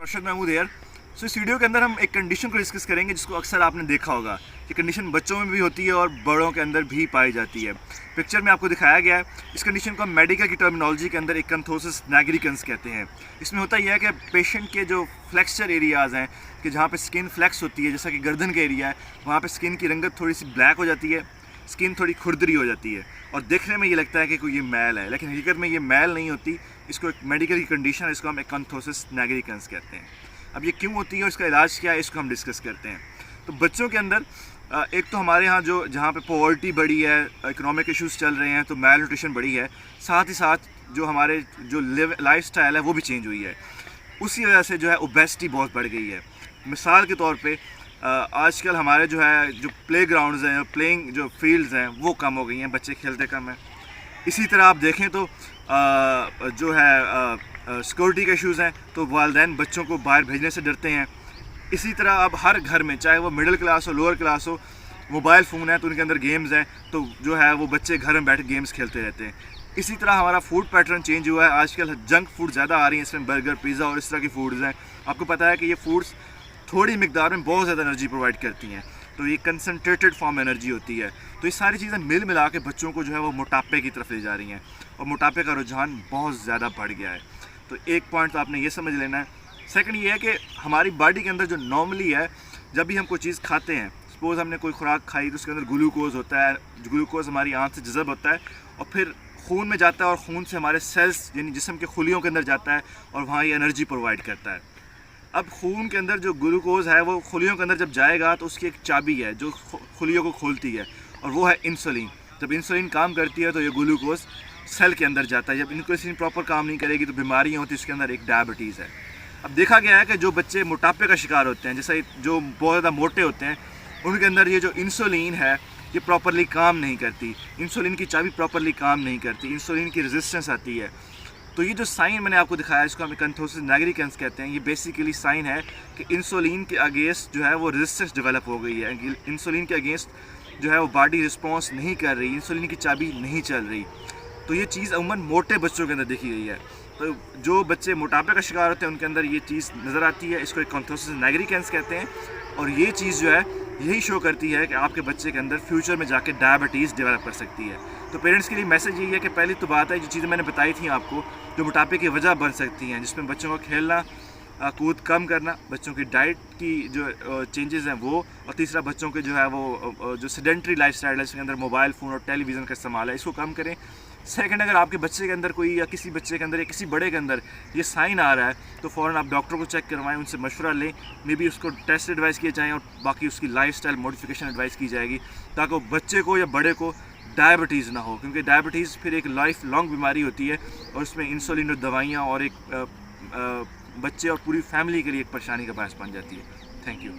अर्शद महमूद यार। इस वीडियो के अंदर हम एक कंडीशन को डिस्कस करेंगे जिसको अक्सर आपने देखा होगा। ये कंडीशन बच्चों में भी होती है और बड़ों के अंदर भी पाई जाती है। पिक्चर में आपको दिखाया गया है। इस कंडीशन को हम मेडिकल की टर्मिनोलॉजी के अंदर एकंथोसिस निग्रिकेंस कहते हैं। इसमें होता यह है कि पेशेंट के जो फ्लेक्सचर एरियाज़ हैं कि जहाँ पे स्किन फ्लेक्स होती है, जैसा कि गर्दन का एरिया है, वहाँ पे स्किन की रंगत थोड़ी सी ब्लैक हो जाती है, स्किन थोड़ी खुरदरी हो जाती है और देखने में ये लगता है कि कोई ये मैल है, लेकिन हकीकत में ये मैल नहीं होती। इसको एक मेडिकल की कंडीशन है, इसको हम एकंथोसिस निग्रिकेंस कहते हैं। अब ये क्यों होती है और इसका इलाज क्या है, इसको हम डिस्कस करते हैं। तो बच्चों के अंदर एक तो हमारे यहाँ जहाँ पे पॉवर्टी बढ़ी है, इकोनॉमिक इश्यूज चल रहे हैं, तो मेल न्यूट्रिशन बढ़ी है। साथ ही साथ जो हमारे जो लाइफ स्टाइल है वो भी चेंज हुई है। उसी वजह से जो है ओबेसिटी बहुत बढ़ गई है। मिसाल के तौर पे आजकल हमारे जो प्ले ग्राउंड्स हैं, प्लेइंग जो फील्ड्स हैं वो कम हो गई हैं, बच्चे खेलते कम हैं। इसी तरह आप देखें तो जो है सिक्योरिटी के इश्यूज़ हैं, तो वालिदैन बच्चों को बाहर भेजने से डरते हैं। इसी तरह अब हर घर में, चाहे वो मिडिल क्लास हो, लोअर क्लास हो, मोबाइल फ़ोन है तो उनके अंदर गेम्स हैं, तो जो है वो बच्चे घर में बैठ गेम्स खेलते रहते हैं। इसी तरह हमारा फूड पैटर्न चेंज हुआ है। आजकल जंक फूड ज़्यादा आ रही हैं, इसमें बर्गर, पिज़्ज़ा और इस तरह की फूड्स हैं। आपको पता है कि ये फूड्स थोड़ी मिकदार में बहुत ज़्यादा एनर्जी प्रोवाइड करती हैं, तो ये कंसनट्रेटेड फॉर्म एनर्जी होती है। तो ये सारी चीज़ें मिल मिला के बच्चों को जो है वो मोटापे की तरफ ले जा रही हैं और मोटापे का रुझान बहुत ज़्यादा बढ़ गया है। तो एक पॉइंट तो आपने ये समझ लेना है। सेकंड ये है कि हमारी बॉडी के अंदर जो नॉर्मली है, जब भी हम कोई चीज़ खाते हैं, सपोज़ हमने कोई खुराक खाई तो उसके अंदर ग्लूकोज होता है। ग्लूकोज हमारी आँत से जज़ब होता है और फिर खून में जाता है और खून से हमारे सेल्स यानी जिस्म के खुलियों के अंदर जाता है और वहाँ ये एनर्जी प्रोवाइड करता है। अब खून के अंदर जो ग्लूकोज है वो खुलियों के अंदर जब जाएगा तो उसकी एक चाबी है जो खुलियों को खोलती है और वो है इंसुलिन। जब इंसुलिन काम करती है तो ये ग्लूकोज सेल के अंदर जाता है। जब इंसुलिन प्रॉपर काम नहीं करेगी तो बीमारियाँ होती है, उसके अंदर एक डायबिटीज़ है। अब देखा गया है कि जो बच्चे मोटापे का शिकार होते हैं, जैसे जो बहुत ज़्यादा मोटे होते हैं, उनके अंदर ये जो इंसुलिन है ये प्रॉपरली काम नहीं करती। इंसुलिन की चाबी प्रॉपरली काम नहीं करती, इंसुलिन की रेजिस्टेंस आती है। तो ये जो साइन मैंने आपको दिखाया, इसको हम एकंथोसिस निग्रिकेंस कहते हैं। ये बेसिकली साइन है कि इंसुलिन के अगेंस्ट जो है वो रेजिस्टेंस डेवलप हो गई है। इंसुलिन के अगेंस्ट जो है वो बॉडी रिस्पॉन्स नहीं कर रही, इंसुलिन की चाबी नहीं चल रही। तो ये चीज़ अमूमन मोटे बच्चों के अंदर देखी गई है। तो जो बच्चे मोटापे का शिकार होते हैं उनके अंदर ये चीज़ नज़र आती है। इसको एकंथोसिस निग्रिकेंस कहते हैं और ये चीज़ जो है यही शो करती है कि आपके बच्चे के अंदर फ्यूचर में जाके डायबिटीज़ डेवलप कर सकती है। तो पेरेंट्स के लिए मैसेज यही है कि पहली तो बात है, जो चीज़ें मैंने बताई थी आपको जो मोटापे की वजह बन सकती हैं, जिसमें बच्चों को खेलना कूद कम करना, बच्चों की डाइट की जो चेंजेस हैं वो, और तीसरा बच्चों के जो है वो जो सेडेंट्री लाइफस्टाइल है, इसके अंदर मोबाइल फ़ोन और टेलीविज़न का इस्तेमाल है, इसको कम करें। सेकंड, अगर आपके बच्चे के अंदर कोई या किसी बच्चे के अंदर या किसी बड़े के अंदर ये साइन आ रहा है तो फ़ौरन आप डॉक्टर को चेक करवाएं, उनसे मशवरा लें। मे बी उसको टेस्ट एडवाइस किए जाएँ और बाकी उसकी लाइफस्टाइल मॉडिफिकेशन एडवाइस की जाएगी ताकि बच्चे को या बड़े को डायबिटीज़ ना हो, क्योंकि डायबिटीज़ फिर एक लाइफ लॉन्ग बीमारी होती है और उसमें इंसुलिन और दवाइयाँ और एक बच्चे और पूरी फैमिली के लिए एक परेशानी का बायस बन जाती है। Thank you.